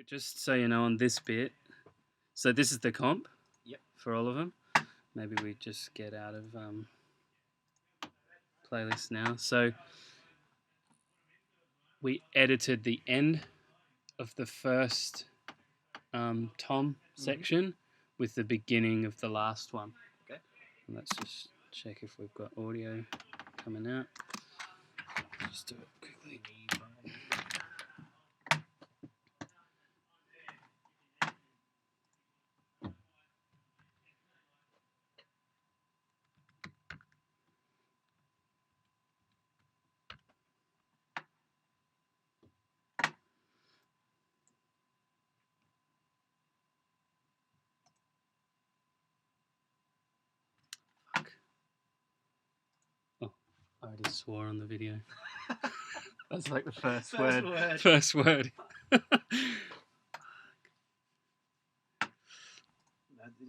Just so you know, on this bit, so this is the comp. Yep. For all of them. Maybe we just get out of playlist now. So we edited the end of the first Tom section with the beginning of the last one. Okay. And let's just check if we've got audio coming out. Just do it quickly. Fuck. Oh, I already swore on the video. That's like the first word. First word.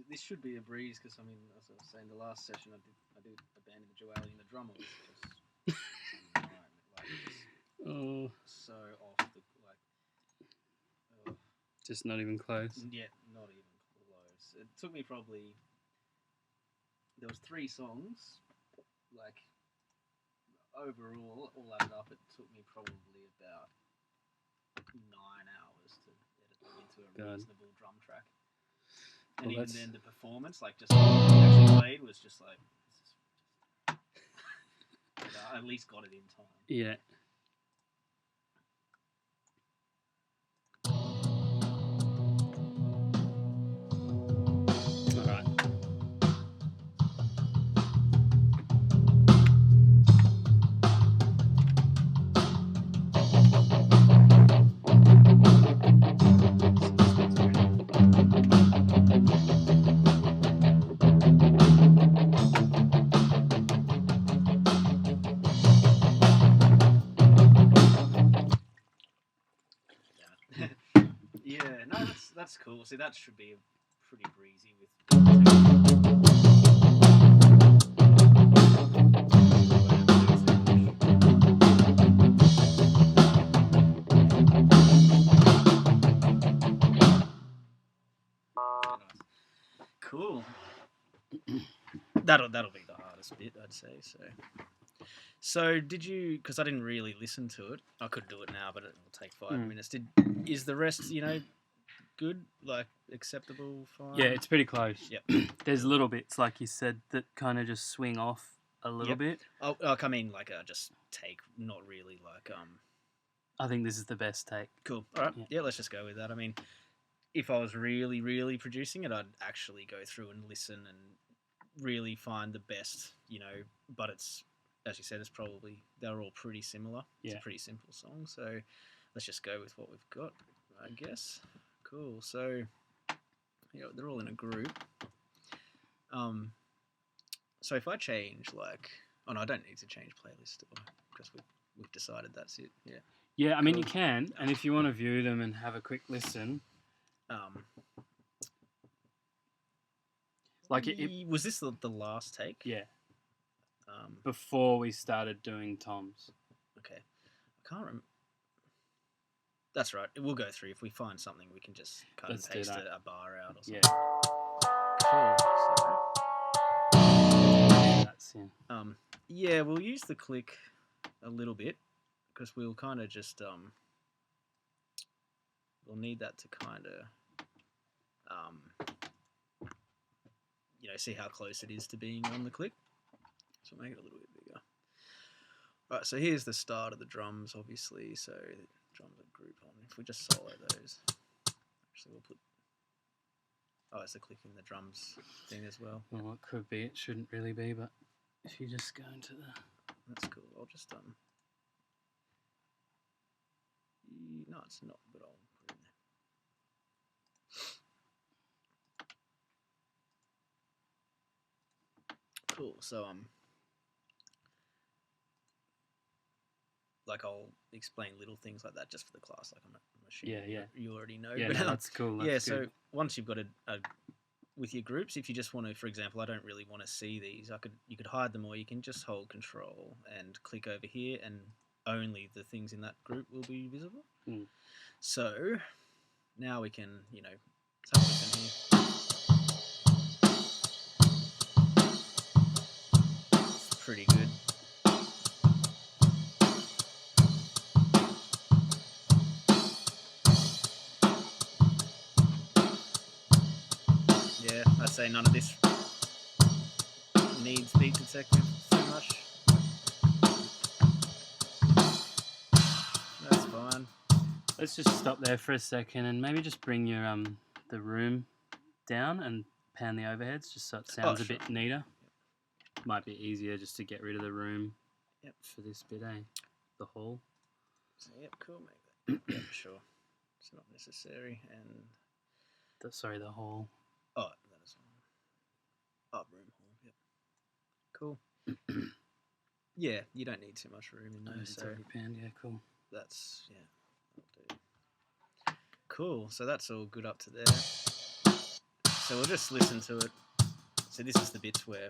This should be a breeze because, I mean, as I was saying, the last session I did abandon the duality and the drummer was just Oh, so off the just not even close. Yeah, not even close. It took me probably. There was 3 songs, like overall, all added up, it took me probably about 9 hours to edit them into a reasonable drum track. And even then, the performance, like just what I actually played, was just like, I at least got it in time. Yeah. Yeah, no, that's cool. See, that should be pretty breezy with. Cool. That'll be the hardest bit, I'd say. So did you? Because I didn't really listen to it. I could do it now, but it will take 5 minutes. Is the rest, good, like acceptable, fine? Yeah, it's pretty close. Yep. There's little bits, like you said, that kind of just swing off a little bit. I'll come in like just take, not really like I think this is the best take. Cool. All right. Yeah, let's just go with that. I mean, if I was really, really producing it, I'd actually go through and listen and really find the best, but it's, as you said, they're all pretty similar. Yeah. It's a pretty simple song. So let's just go with what we've got, I guess. Cool. So, they're all in a group. So if I change, no, I don't need to change playlist because we've decided that's it. Yeah. Yeah, I mean, you can, and if you want to view them and have a quick listen. Was this the last take? Yeah. Before we started doing Tom's. Okay. I can't remember. That's right. We'll go through. If we find something, we can just cut and paste a bar out or something. Yeah. Cool. That's in. Yeah, we'll use the click a little bit because we'll kind of just we'll need that to kind of see how close it is to being on the click. So make it a little bit bigger. Right, so here's the start of the drums, obviously. So the drums are grouped on. If we just solo those, actually we'll put. Oh, it's a click in the drums thing as well. Well, it could be. It shouldn't really be, but if you just go into the. That's cool. I'll just No, it's not, but I'll put it in there. Cool. So I'll explain little things like that just for the class. Like I'm assuming you already know. Yeah, but, that's cool. That's so once you've got with your groups, if you just want to, for example, I don't really want to see these. You could hide them, or you can just hold Control and click over here, and only the things in that group will be visible. So now we can, let's have a listen here. It's pretty good. Yeah, I'd say none of this needs beat detective so much. That's fine. Let's just stop there for a second and maybe just bring your the room down and pan the overheads just so it sounds a sure. bit neater. Might be easier just to get rid of the room. Yep. For this bit, eh? The hall. So, yep, cool, make that. Yep, sure. It's not necessary. And sorry, the hall. oh, that is one. Oh, room hall. Yep. Cool. Yeah, you don't need too much room in there. It's already panned. Yeah, cool. That's that'll do. Cool. So that's all good up to there. So we'll just listen to it. So this is the bits where.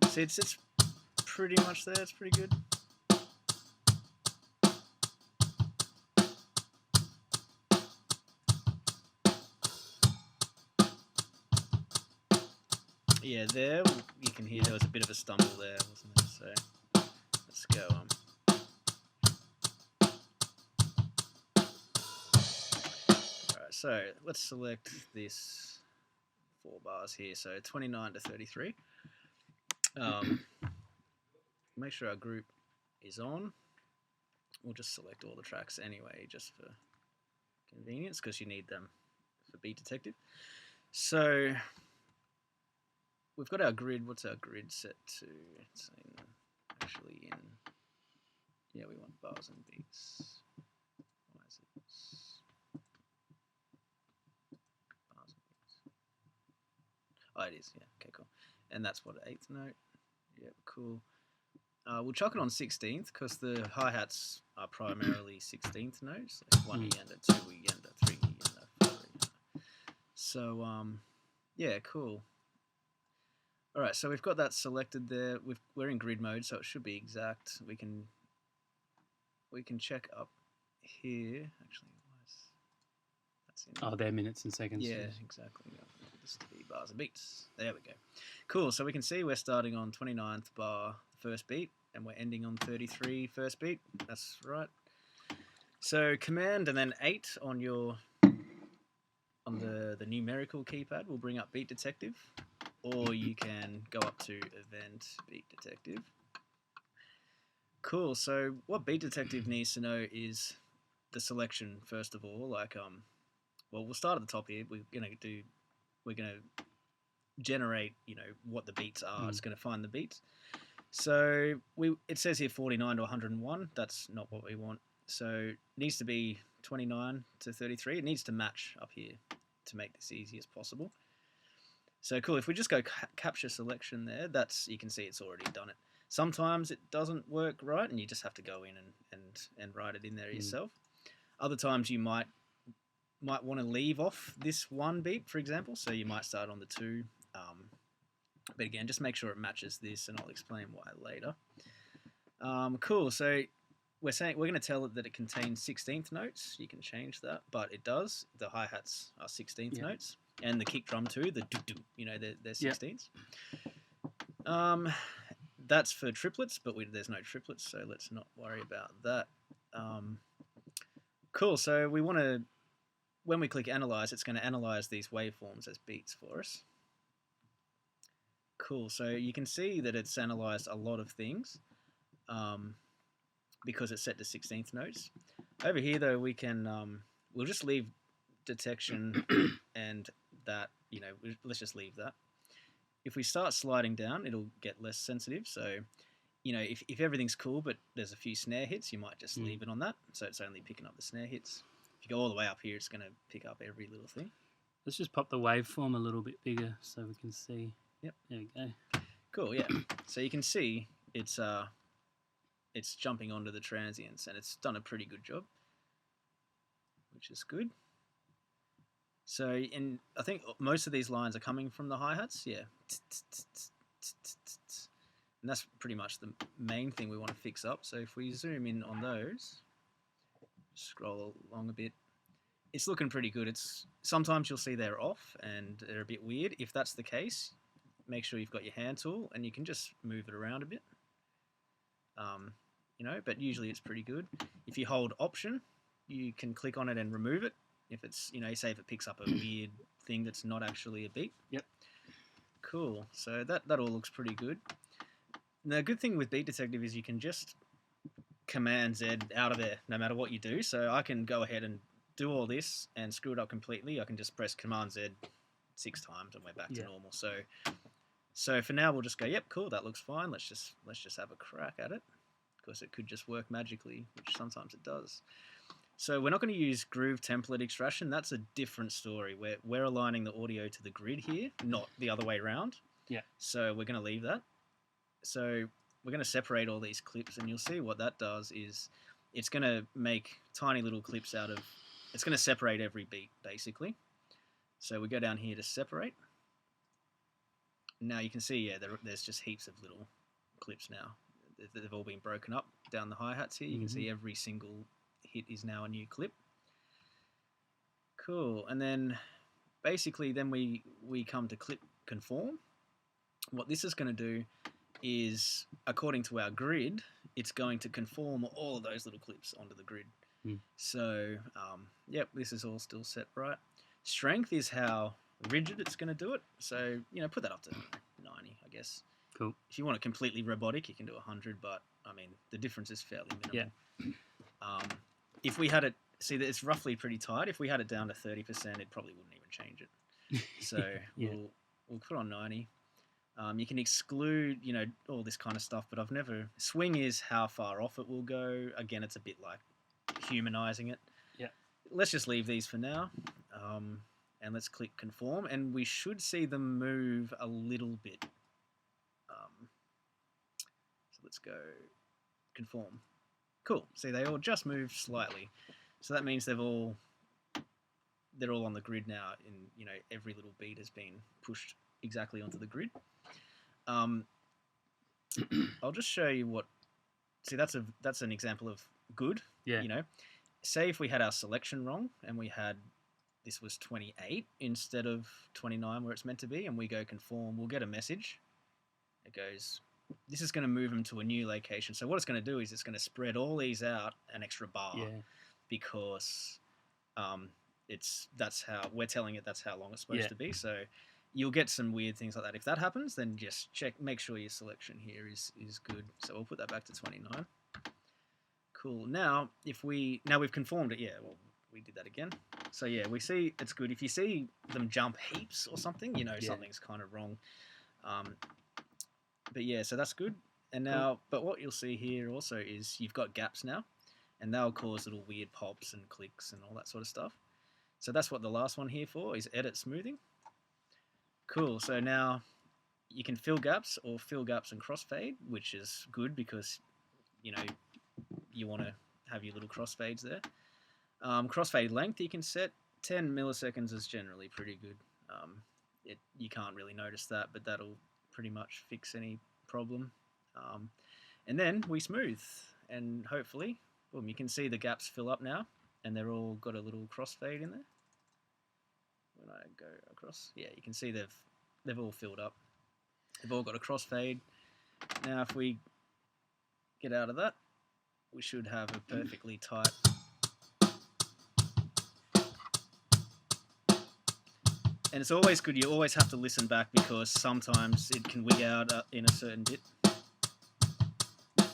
See, it's pretty much there. It's pretty good. Yeah, there you can hear there was a bit of a stumble there, wasn't there? So let's go. Alright, so let's select this 4 bars here. So 29 to 33. Make sure our group is on. We'll just select all the tracks anyway, just for convenience, because you need them for Beat Detective. So we've got our grid. What's our grid set to? It's actually in. Yeah, we want bars and beats. Why is it? Bars and beats. Oh, it is. Yeah. Okay, cool. And that's what, 8th note. Yep, cool. We'll chuck it on 16th because the hi-hats are primarily 16th notes, like 1 E and a 2 E and a 3 E and a 4 E. So, yeah, cool. All right, so we've got that selected there. We're in grid mode, so it should be exact. We can check up here. Actually, that's in. Oh, they're minutes and seconds. Yeah, exactly. Just to be bars and beats. There we go. Cool. So we can see we're starting on 29th bar, first beat, and we're ending on 33 first beat. That's right. So command and then 8 on the numerical keypad will bring up Beat Detective, or you can go up to Event Beat Detective. Cool. So what Beat Detective needs to know is the selection first of all. Like well, we'll start at the top here. We're gonna generate, what the beats are. It's going to find the beats. So it says here 49 to 101. That's not what we want. So it needs to be 29 to 33. It needs to match up here to make this easy as possible. So cool. If we just go capture selection there, you can see it's already done it. Sometimes it doesn't work right, and you just have to go in and write it in there yourself. Other times you might want to leave off this 1 beat, for example. So you might start on the 2. But again, just make sure it matches this, and I'll explain why later. Cool. So we're going to tell it that it contains 16th notes. You can change that, but it does. The hi-hats are 16th notes, and the kick drum too. The do-do, they're 16ths. That's for triplets, but there's no triplets, so let's not worry about that. Cool. So we want to, when we click analyze, it's going to analyze these waveforms as beats for us. Cool. So you can see that it's analyzed a lot of things because it's set to 16th notes. Over here, though, we can we'll just leave detection and that. Let's just leave that. If we start sliding down, it'll get less sensitive. So, if everything's cool, but there's a few snare hits, you might just leave it on that. So it's only picking up the snare hits. If you go all the way up here, it's going to pick up every little thing. Let's just pop the waveform a little bit bigger so we can see. Yep. There we go. Cool, yeah. So you can see it's jumping onto the transients, and it's done a pretty good job, which is good. So, I think most of these lines are coming from the hi-hats, yeah. And that's pretty much the main thing we want to fix up. So if we zoom in on those, scroll along a bit, it's looking pretty good. It's sometimes you'll see they're off and they're a bit weird. If that's the case, make sure you've got your hand tool and you can just move it around a bit. But usually it's pretty good. If you hold Option, you can click on it and remove it. If it's, say if it picks up a weird thing that's not actually a beat. Yep. Cool. So that all looks pretty good. The good thing with Beat Detective is you can just Command Z out of there no matter what you do. So I can go ahead and do all this and screw it up completely. I can just press Command Z 6 times and we're back to normal. So for now we'll just go, yep, cool, that looks fine. Let's just have a crack at it. Of course, it could just work magically, which sometimes it does. So we're not going to use Groove Template Extraction. That's a different story. We're aligning the audio to the grid here, not the other way around. Yeah. So we're going to leave that. So we're going to separate all these clips, and you'll see what that does is it's going to make tiny little clips out of... It's going to separate every beat, basically. So we go down here to separate. Now you can see, yeah, there's just heaps of little clips now. They've all been broken up down the hi-hats here. You can see every single hit is now a new clip. Cool. And then basically then we come to clip conform. What this is going to do is, according to our grid, it's going to conform all of those little clips onto the grid. So, yep, this is all still set right. Strength is how rigid it's going to do it. So, put that up to 90, I guess. Cool. If you want it completely robotic, you can do 100, but, I mean, the difference is fairly minimal. Yeah. If we had it, see that it's roughly pretty tight. If we had it down to 30%, it probably wouldn't even change it. So we'll put on 90. You can exclude, all this kind of stuff, but I've never... Swing is how far off it will go. Again, it's a bit like humanizing it. Yeah. Let's just leave these for now. And let's click conform, and we should see them move a little bit. So let's go conform. Cool. See, they all just moved slightly. So that means they're all on the grid now, and every little beat has been pushed exactly onto the grid. I'll just show you what. See, that's an example of good. Yeah. Say if we had our selection wrong and we had this was 28 instead of 29 where it's meant to be, and we go conform, we'll get a message. It goes, this is going to move them to a new location. So what it's going to do is it's going to spread all these out an extra bar, because that's how we're telling it, that's how long it's supposed to be. So you'll get some weird things like that. If that happens, then just make sure your selection here is good. So we'll put that back to 29. Cool. Now we've conformed it. Yeah, well, we did that again. So yeah, we see it's good. If you see them jump heaps or something, something's kind of wrong. But yeah, so that's good. And now, but what you'll see here also is you've got gaps now, and they'll cause little weird pops and clicks and all that sort of stuff. So that's what the last one here for is edit smoothing. Cool. So now you can fill gaps or fill gaps and crossfade, which is good because you want to have your little crossfades there. Crossfade length you can set 10 milliseconds is generally pretty good. You can't really notice that, but that'll pretty much fix any problem. And then we smooth, and hopefully, boom, you can see the gaps fill up now, and they're all got a little crossfade in there. When I go across, yeah, you can see they've all filled up. They've all got a crossfade. Now, if we get out of that, we should have a perfectly tight. And it's always good, you always have to listen back because sometimes it can wig out in a certain bit. I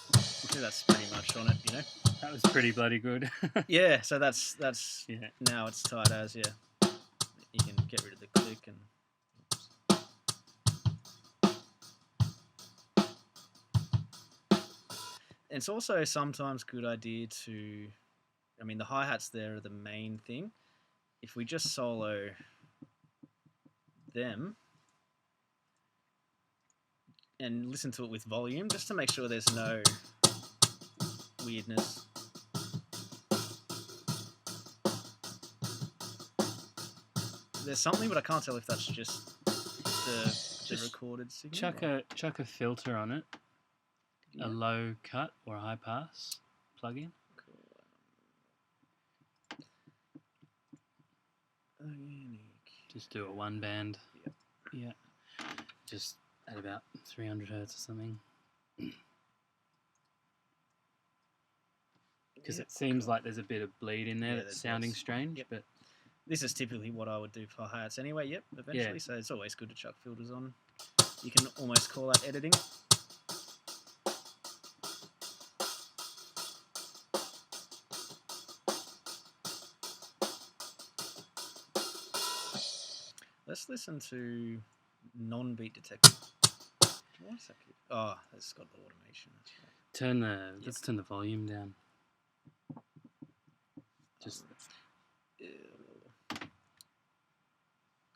think that's pretty much on it, That was pretty bloody good. Yeah, so that's now it's tight as, yeah. You can get rid of the click and... And it's also sometimes a good idea to... I mean, the hi-hats there are the main thing. If we just solo them and listen to it with volume, just to make sure there's no weirdness. There's something, but I can't tell if that's just the Just recorded signal. Chuck a filter on it, Yeah. a low cut or a high pass plug-in. Cool. Organic. Just do a one band. Yep. Yeah. Just at about 300 hertz or something. Because Yep, it seems cool. like there's a bit of bleed in there Yeah, that's there sounding does. strange, Yep. but This is typically what I would do for hi-hats anyway, yep, eventually, Yeah. so it's always good to chuck filters on. You can almost call that editing. Let's listen to non-beat detector. What's that? Oh, it's got the automation. That's right. let's turn the volume down. Just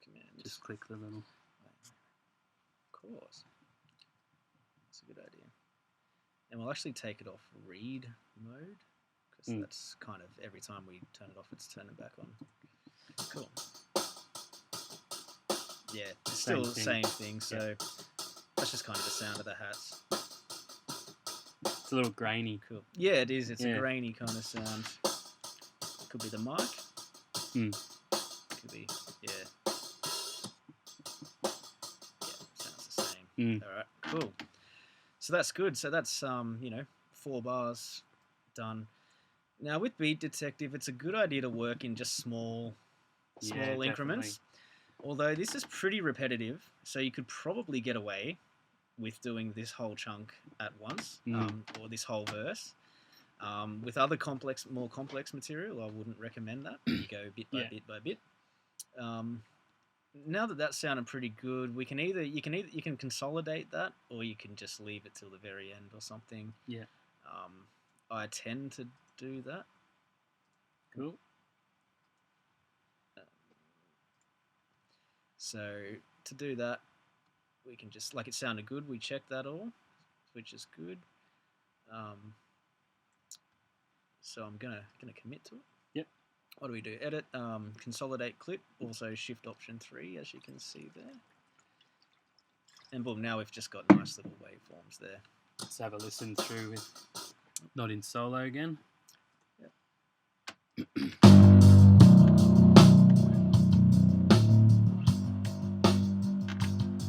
command. just click the little. Of course. That's a good idea. And we'll actually take it off read mode, because that's kind of every time we turn it off, it's turning it back on. Cool. Yeah, it's still the same thing, so that's just kind of the sound of the hats. It's a little grainy. Cool. Yeah, it is. It's a grainy kind of sound. Could be the mic. Could be, yeah. Yeah, sounds the same. All right, cool. So that's good. So that's 4 bars done. Now with Beat Detective, it's a good idea to work in just small increments. Although this is pretty repetitive, so you could probably get away with doing this whole chunk at once, or this whole verse. With other more complex material, I wouldn't recommend that. You go bit by bit by bit. Now that sounded pretty good, you can consolidate that, or you can just leave it till the very end or something. Yeah. I tend to do that. Cool. So to do that, we can just, like, it sounded good, we check that all, which is good. So I'm gonna commit to it. Yep. What do we do? Edit, consolidate clip, also Shift Option 3, as you can see there. And boom, now we've just got nice little waveforms there. Let's have a listen through with Not in Solo again. Yep.